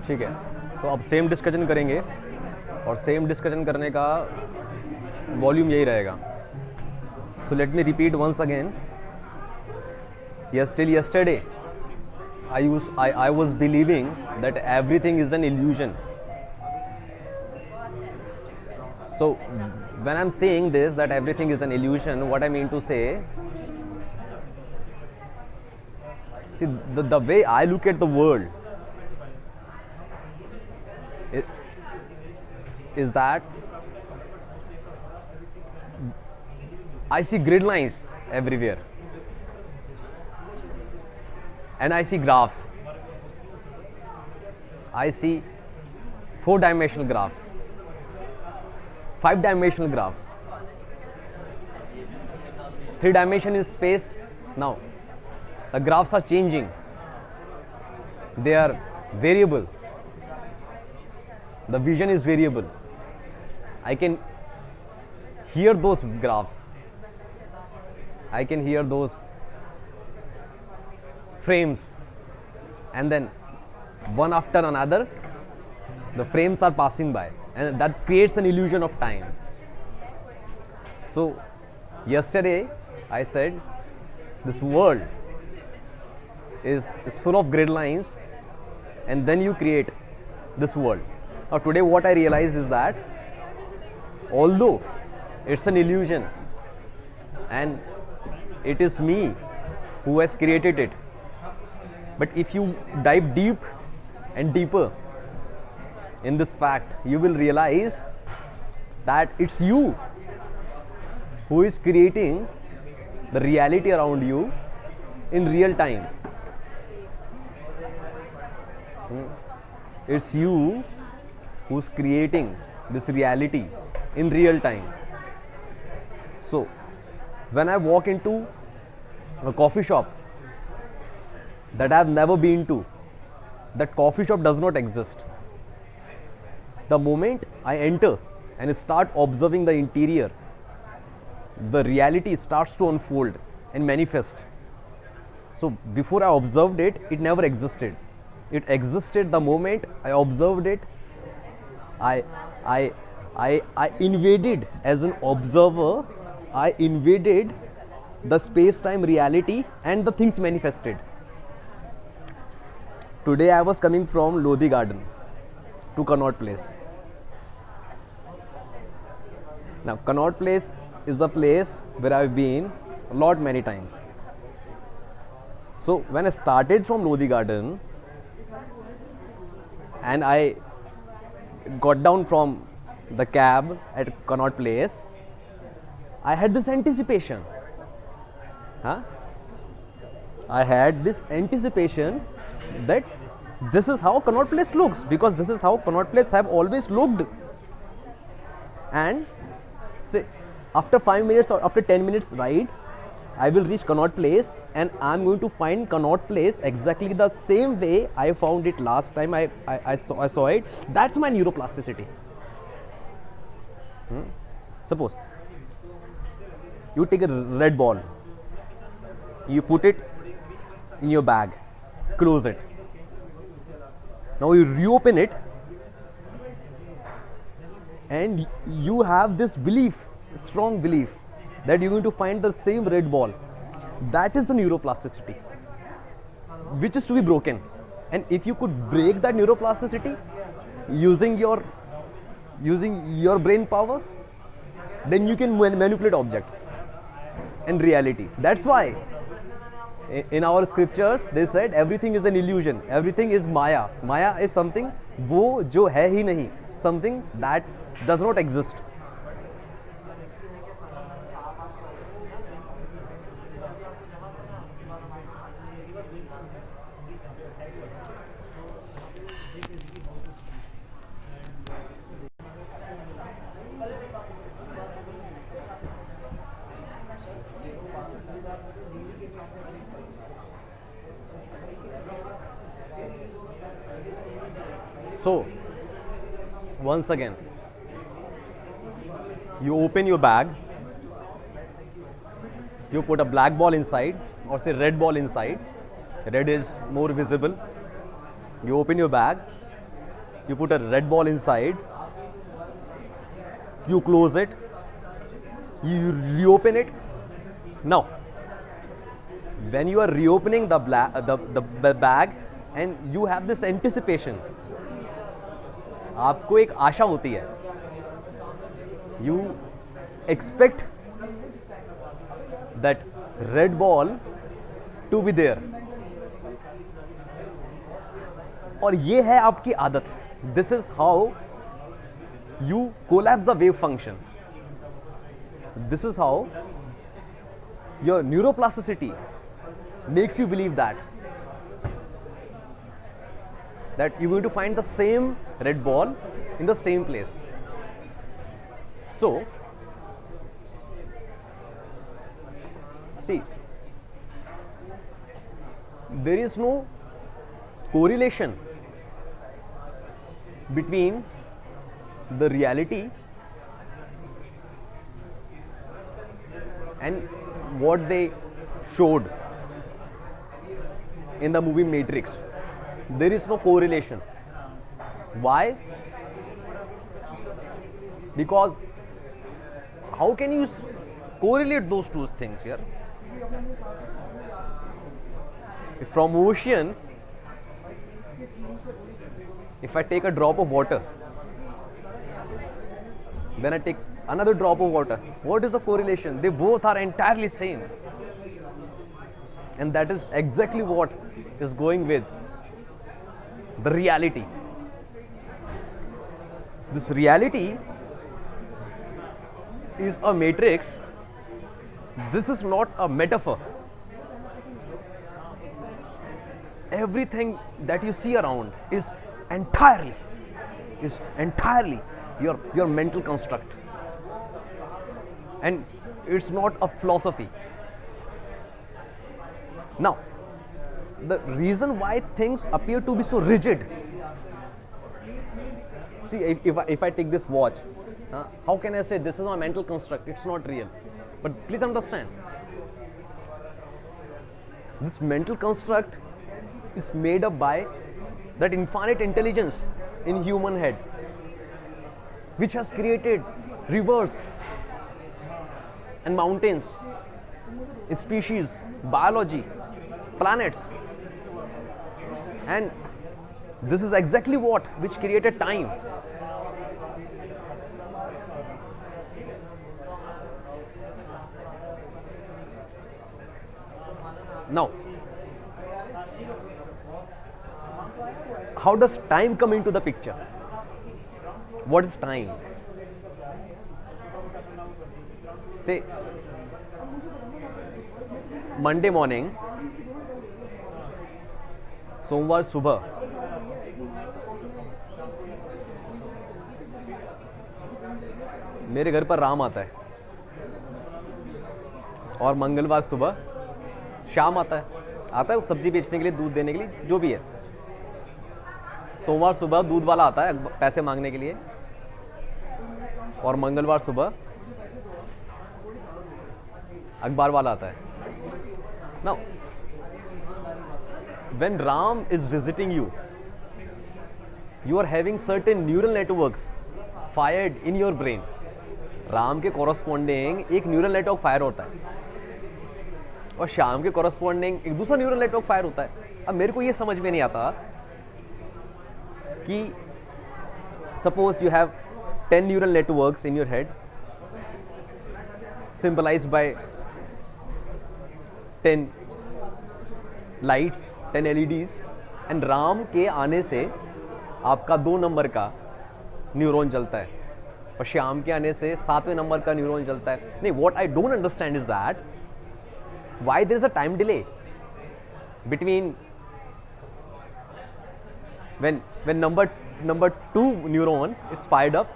ठीक है, तो अब सेम डिस्कशन करेंगे और सेम डिस्कशन करने का वॉल्यूम यही रहेगा. So let me repeat once again. Till yesterday I was believing that everything is an illusion. So when I'm saying this, that everything is an illusion, what I mean to say, see, the way I look at the world is that I see grid lines everywhere and I see graphs. I see 4-dimensional graphs, 5-dimensional graphs. 3-dimension is space. Now the graphs are changing, they are variable, the vision is variable. I can hear those graphs, I can hear those frames, and then one after another the frames are passing by, and that creates an illusion of time. So yesterday I said this world is full of grid lines, and then you create this world. Now today what I realize is that although it's an illusion and it is me who has created it, but if you dive deep and deeper in this fact, you will realize that it's you who is creating the reality around you in real time. It's you who's creating this reality in real time. So when I walk into a coffee shop that I have never been to, that coffee shop does not exist. The moment I enter and start observing the interior, the reality starts to unfold and manifest. So before I observed it, it never existed. It existed the moment I observed it. I invaded as an observer, I invaded the space-time reality and the things manifested. Today I was coming from Lodi Garden to Connaught Place. Now Connaught Place is the place where I've been many times. So when I started from Lodi Garden and I got down from the cab at Connaught Place, I had this anticipation. I had this anticipation that this is how Connaught Place looks, because this is how Connaught Place have always looked. And say after 5 minutes or after 10 minutes ride, I will reach Connaught Place and I am going to find Connaught Place exactly the same way I found it last time I saw it. That's my neuroplasticity. Suppose you take a red ball, you put it in your bag, close it. Now you reopen it and you have this belief, strong belief, that you're going to find the same red ball. That is the neuroplasticity, which is to be broken. And if you could break that neuroplasticity using your brain power, then you can manipulate objects and reality. That's why in our scriptures they said everything is an illusion, everything is Maya. Maya is something wo jo hai hi nahi, something that does not exist. So once again, you open your bag, you put a black ball inside or say red ball inside. Red is more visible. You open your bag you put a red ball inside, you close it, you reopen it. Now when you are reopening the bag and you have this anticipation, आपको एक आशा होती है, you expect that red ball to be there, और ये है आपकी आदत. This is how you collapse the wave function. This is how your neuroplasticity makes you believe that you're going to find the same red ball in the same place. So see, there is no correlation between the reality and what they showed in the movie Matrix. There is no correlation. Why? Because how can you correlate those two things here? From ocean, if I take a drop of water, then I take another drop of water, what is the correlation? They both are entirely same. And that is exactly what is going with the reality. This reality is a matrix. This is not a metaphor. Everything that you see around is entirely your mental construct, and it's not a philosophy. Now, the reason why things appear to be so rigid, see, if I take this watch, how can I say this is my mental construct? It's not real. But please understand, this mental construct is made up by that infinite intelligence in human head, which has created rivers and mountains, species, biology, planets. And this is exactly which created time. Now, how does time come into the picture? What is time? Say, Monday morning, सोमवार सुबह, मेरे घर पर राम आता है, और मंगलवार सुबह श्याम आता है सब्जी बेचने के लिए, दूध देने के लिए, जो भी है. सोमवार सुबह दूध वाला आता है पैसे मांगने के लिए, और मंगलवार सुबह अखबार वाला आता है. Now, when Ram is visiting you, you are having certain neural networks fired in your brain. Ram के corresponding एक न्यूरल नेटवर्क फायर होता है, और श्याम के corresponding एक दूसरा न्यूरल नेटवर्क फायर होता है. अब मेरे को ये समझ में नहीं आता कि suppose you have 10 neural networks in your head, symbolized by 10 lights, 10 LEDs, and Ram के आने से आपका 2 नंबर का न्यूरॉन जलता है, और श्याम के आने से 7वें नंबर का न्यूरॉन जलता है. नहीं, what I don't understand is that why there is a time delay between when number 2 neuron is fired up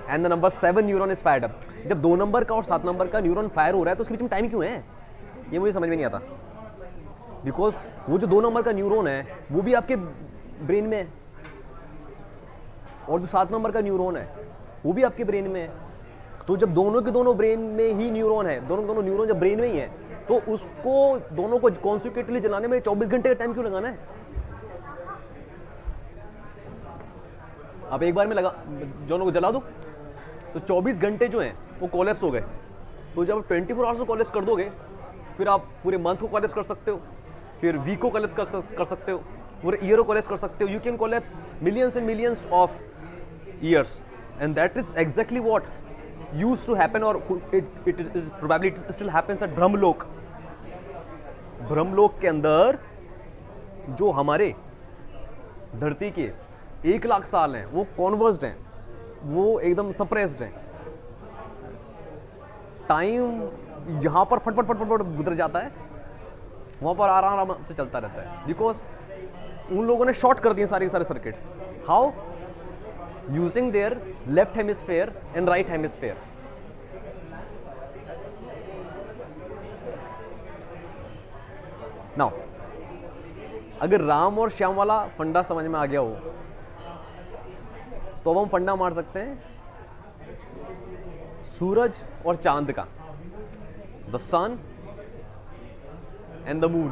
and the number 7 neuron is fired up. जब 2 नंबर का और 7 नंबर का न्यूरॉन फायर हो रहा है तो उसके बीच में टाइम क्यों है, ये मुझे समझ में नहीं आता. बिकॉज वो जो 2 नंबर का न्यूरॉन है वो भी आपके ब्रेन में है, और जो 7 नंबर का न्यूरॉन है वो भी आपके ब्रेन में है. तो जब दोनों के दोनों ब्रेन में ही न्यूरॉन है, दोनों न्यूरॉन जब ब्रेन में ही है, तो उसको दोनों को कॉन्सिक्यूटिवली जलाने में 24 घंटे का टाइम क्यों लगाना है? अब एक बार में लगा दोनों को जला दो तो 24 घंटे जो हैं वो कोलैप्स हो गए। तो जब 24 आवर्स को कोलैप्स कर दोगे फिर आप पूरे मंथ को कोलैप्स कर सकते हो, फिर वीक को कोलैप्स कर सकते हो, पूरे ईयर को कोलैप्स कर सकते हो। You can collapse millions and millions of years and that is exactly what used to happen और it is probably it still happens at Brahmalok. Brahmalok के अंदर जो हमारे धरती के 1 लाख साल हैं वो कॉन्वर्स्ड हैं, वो एकदम सप्रेस्ड हैं। टाइम जहां पर फटफट फटफट गुजर जाता है वहां पर आराम से चलता रहता है, बिकॉज उन लोगों ने शॉर्ट कर दिए सारे circuits. How? Using their left hemisphere and right hemisphere. Now अगर राम और श्याम वाला फंडा समझ में आ गया हो तो अब हम फंडा मार सकते हैं सूरज और चांद का, the sun and the moon.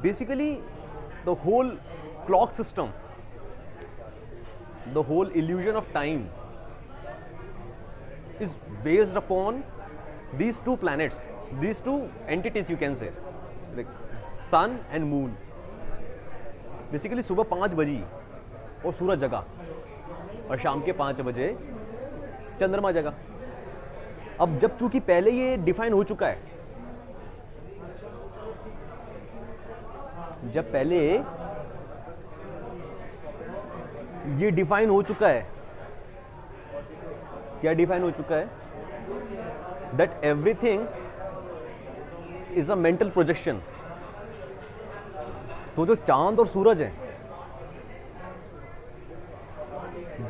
Basically the whole clock system, the whole illusion of time is based upon these two planets, these two entities, you can say, like sun and moon. Basically सुबह 5 बजी और सूरज जगा और शाम के 5 बजे चंद्रमा जगा। अब जब चूंकि पहले ये डिफाइन हो चुका है, जब पहले ये डिफाइन हो चुका है, क्या डिफाइन हो चुका है? That everything is a mental projection. तो जो चांद और सूरज हैं,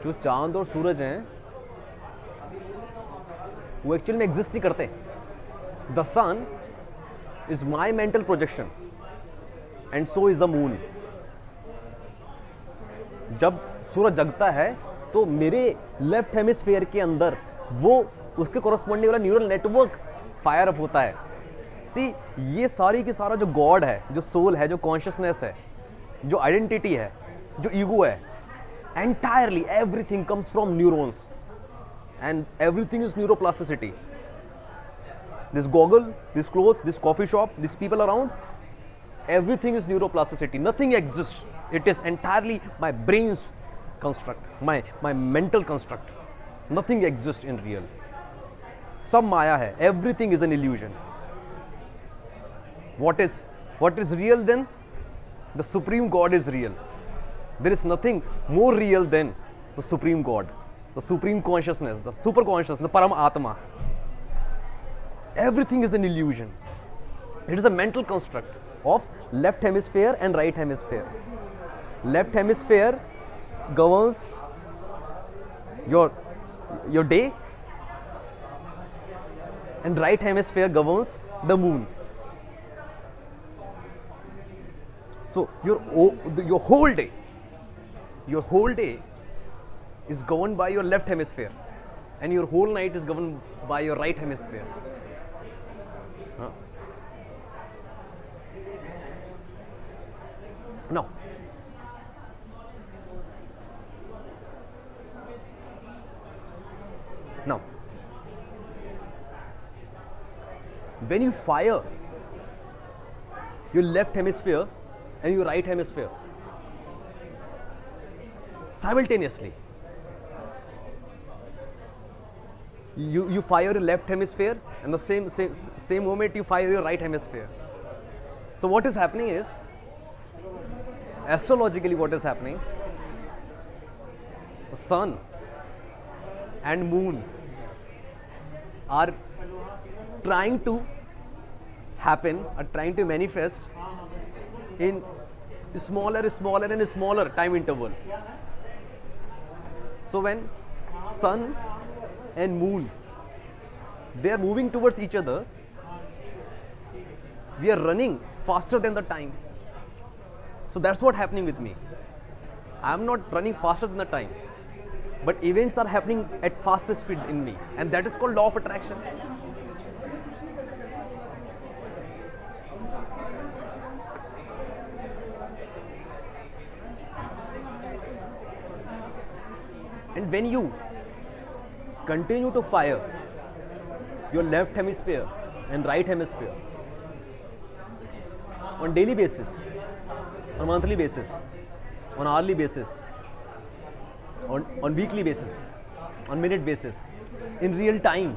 जो चांद और सूरज हैं वो एक्चुअली में एग्जिस्ट नहीं करते। The sun is my mental projection and so is the moon. जब सूरज जगता है तो मेरे लेफ्ट हेमिस्फीयर के अंदर वो उसके कोरस्पॉन्डिंग वाला न्यूरल नेटवर्क फायर अप होता है। सी, ये सारी की सारा जो गॉड है, जो सोल है, जो कॉन्शियसनेस है, जो आइडेंटिटी है, जो ईगो है, entirely everything comes from neurons and everything is neuroplasticity. This goggle, this clothes, this coffee shop, these people around, everything is neuroplasticity. Nothing exists. It is entirely my brain's construct, my mental construct. Nothing exists in real. सब माया है. Everything is an illusion. What is real then? The Supreme God is real. There is nothing more real than the Supreme God, the Supreme Consciousness, the Super Consciousness, the Param Atma. Everything is an illusion. It is a mental construct of left hemisphere and right hemisphere. Left hemisphere governs your day, and right hemisphere governs the moon. So your whole day is governed by your left hemisphere, and your whole night is governed by your right hemisphere. Now, when you fire your left hemisphere and your right hemisphere simultaneously, you fire your left hemisphere, and the same moment you fire your right hemisphere. So what is happening is, astrologically what is happening, the sun and moon are trying to happen, are trying to manifest in smaller and smaller time interval. So when sun and moon, they are moving towards each other, we are running faster than the time. So that's what happening with me. I am not running faster than the time, but events are happening at faster speed in me, and that is called law of attraction. And when you continue to fire your left hemisphere and right hemisphere on daily basis, on monthly basis, on hourly basis, on weekly basis, on minute basis, in real time,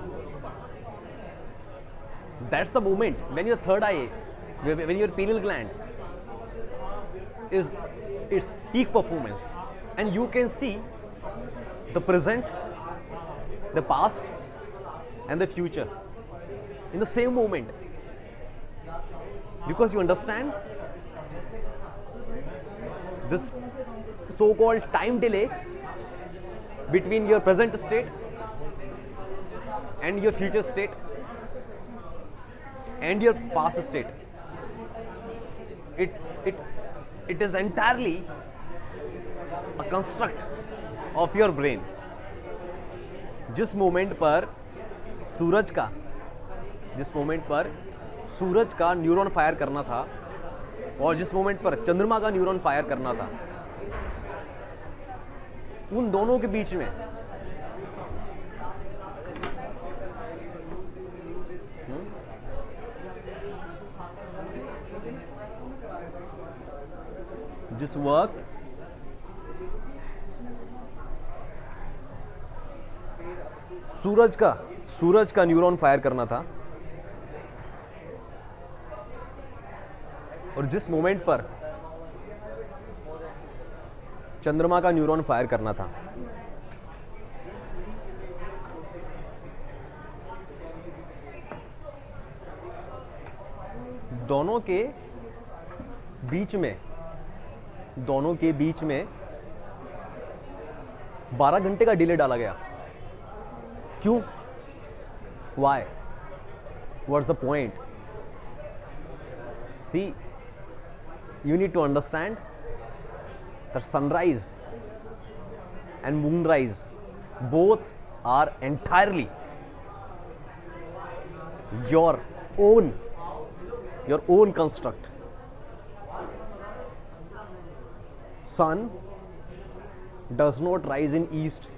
that's the moment when your third eye, when your pineal gland is its peak performance, and you can see the present, the past, and the future in the same moment, because you understand this so-called time delay between your present state and your future state and your past state. It is entirely a construct of your brain. जिस moment पर सूरज का neuron fire करना था और जिस moment पर चंद्रमा का न्यूरॉन फायर करना था, उन दोनों के बीच में जिस वक्त सूरज का न्यूरॉन फायर करना था और जिस मोमेंट पर चंद्रमा का न्यूरॉन फायर करना था, दोनों के बीच में 12 घंटे का डिले डाला गया. क्यों? Why? What's the point? See, you need to understand that sunrise and moonrise both are entirely your own construct. Sun does not rise in east,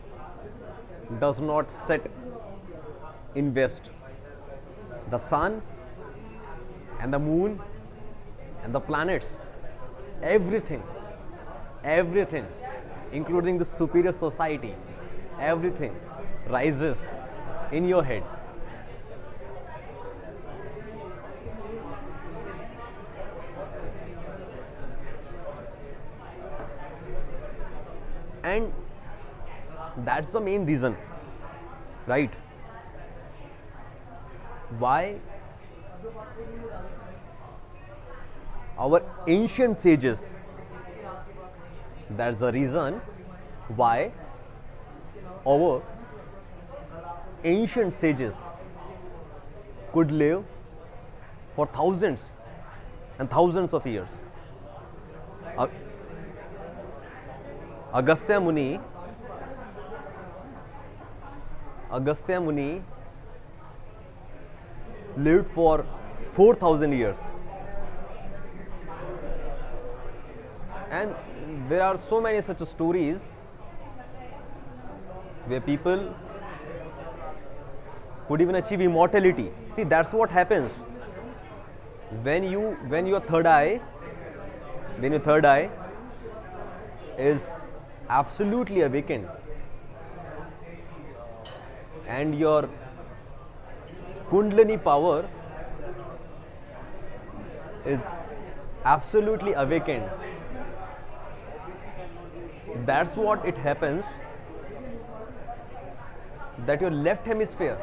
does not set in west. The sun and the moon and the planets, everything, including the superior society, everything rises in your head. And that's the main reason, right? Why our ancient sages, that's the reason why our ancient sages could live for thousands and thousands of years. Agastya Muni lived for 4,000 years. And there are so many such stories where people could even achieve immortality. See, that's what happens when your third eye is absolutely awakened and your Kundalini power is absolutely awakened. That's what it happens, that your left hemisphere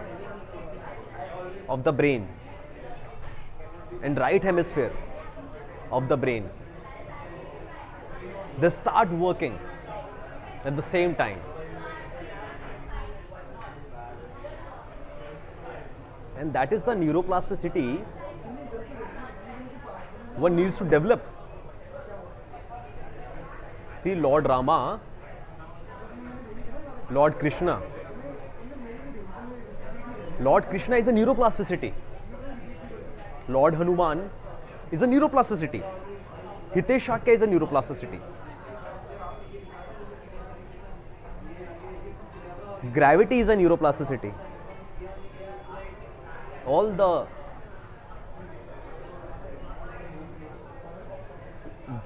of the brain and right hemisphere of the brain, they start working at the same time. And that is the neuroplasticity one needs to develop. See, Lord Rama, Lord Krishna is a neuroplasticity. Lord Hanuman is a neuroplasticity. Hitesh Shakya is a neuroplasticity. Gravity is a neuroplasticity. All the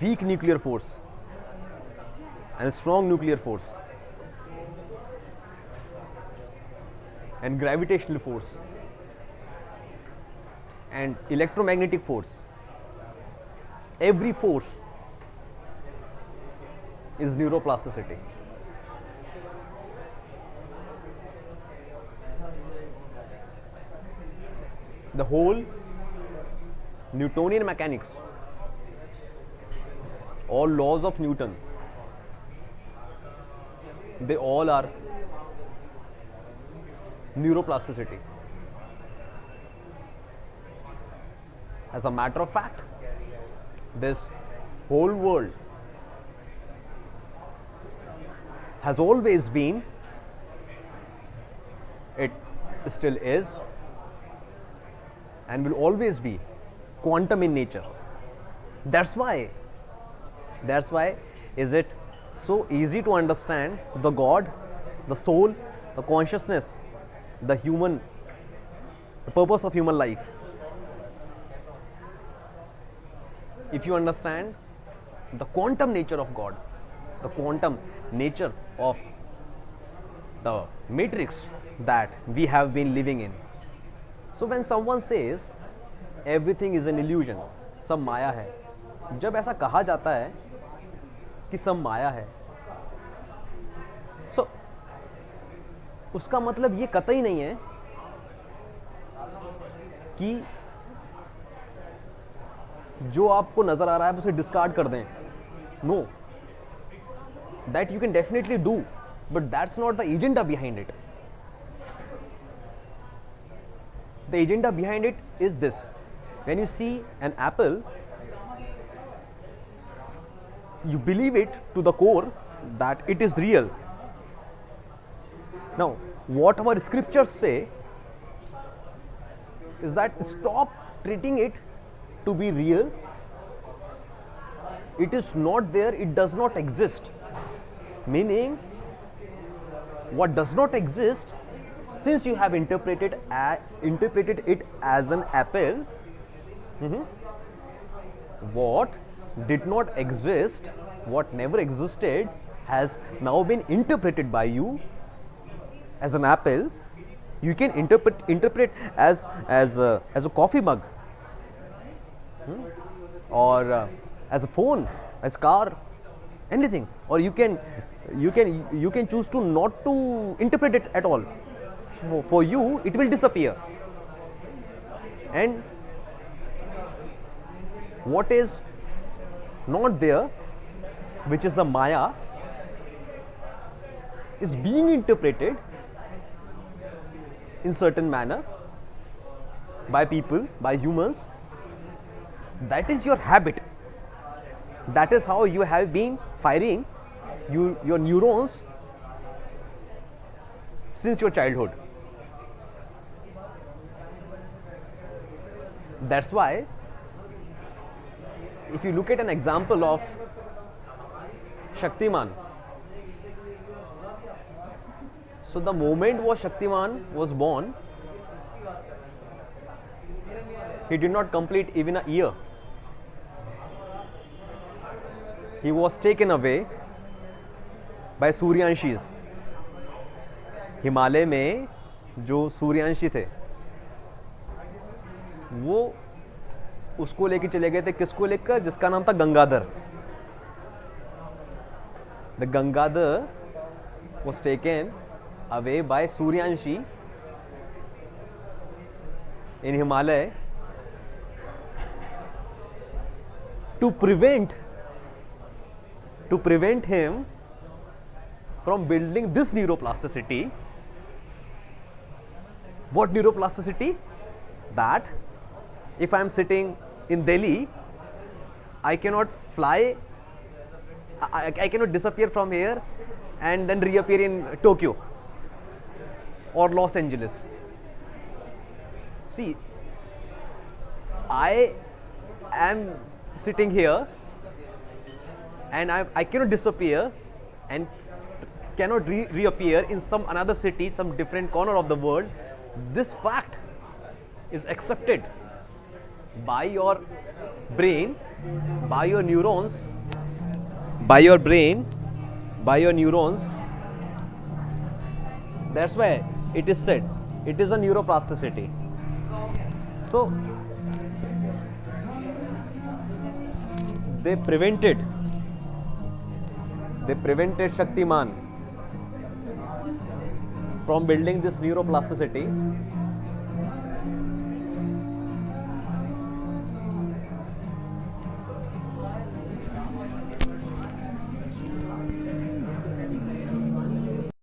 weak nuclear force and strong nuclear force and gravitational force and electromagnetic force, every force is neuroplasticity. The whole Newtonian mechanics, all laws of Newton, they all are neuroplasticity. As a matter of fact, this whole world has always been, it still is, and will always be quantum in nature. That's why is it so easy to understand the God, the soul, the consciousness, the purpose of human life. If you understand the quantum nature of God, the quantum nature of the matrix that we have been living in. So when someone says everything is an illusion, सब माया है, जब ऐसा कहा जाता है कि सब माया है, so उसका मतलब ये कतई नहीं है कि जो आपको नजर आ रहा है उसे डिस्कार्ड कर दें. No, that you can definitely do, but that's not the agenda behind it. The agenda behind it is this: when you see an apple, you believe it to the core that it is real. Now, what our scriptures say is that stop treating it to be real. It is not there, it does not exist. Meaning, what does not exist, since you have interpreted it as an apple, what did not exist, what never existed, has now been interpreted by you as an apple. You can interpret as a coffee mug, or as a phone, as car, anything. Or you can choose to not to interpret it at all. For you, it will disappear. And what is not there, which is the Maya, is being interpreted in certain manner by people, by humans. That is your habit. That is how you have been firing your neurons since your childhood. That's why, if you look at an example of Shaktiman, so the moment Shaktiman was born, he did not complete even a year. He was taken away by Suryanshis. Himalaya में जो सूर्यांशी थे वो उसको लेके चले गए थे. किसको लेकर? जिसका नाम था Gangadhar. The Gangadhar was taken away by Suryanshi in Himalaya to prevent him from building this neuroplasticity. What neuroplasticity? That if I am sitting in Delhi, I cannot fly, I cannot disappear from here and then reappear in Tokyo or Los Angeles. See, I am sitting here and I cannot disappear and cannot reappear in some another city, some different corner of the world. This fact is accepted by your brain, by your neurons, by your brain, by your neurons. That's why it is said it is a neuroplasticity. So they prevented Shaktiman from building this neuroplasticity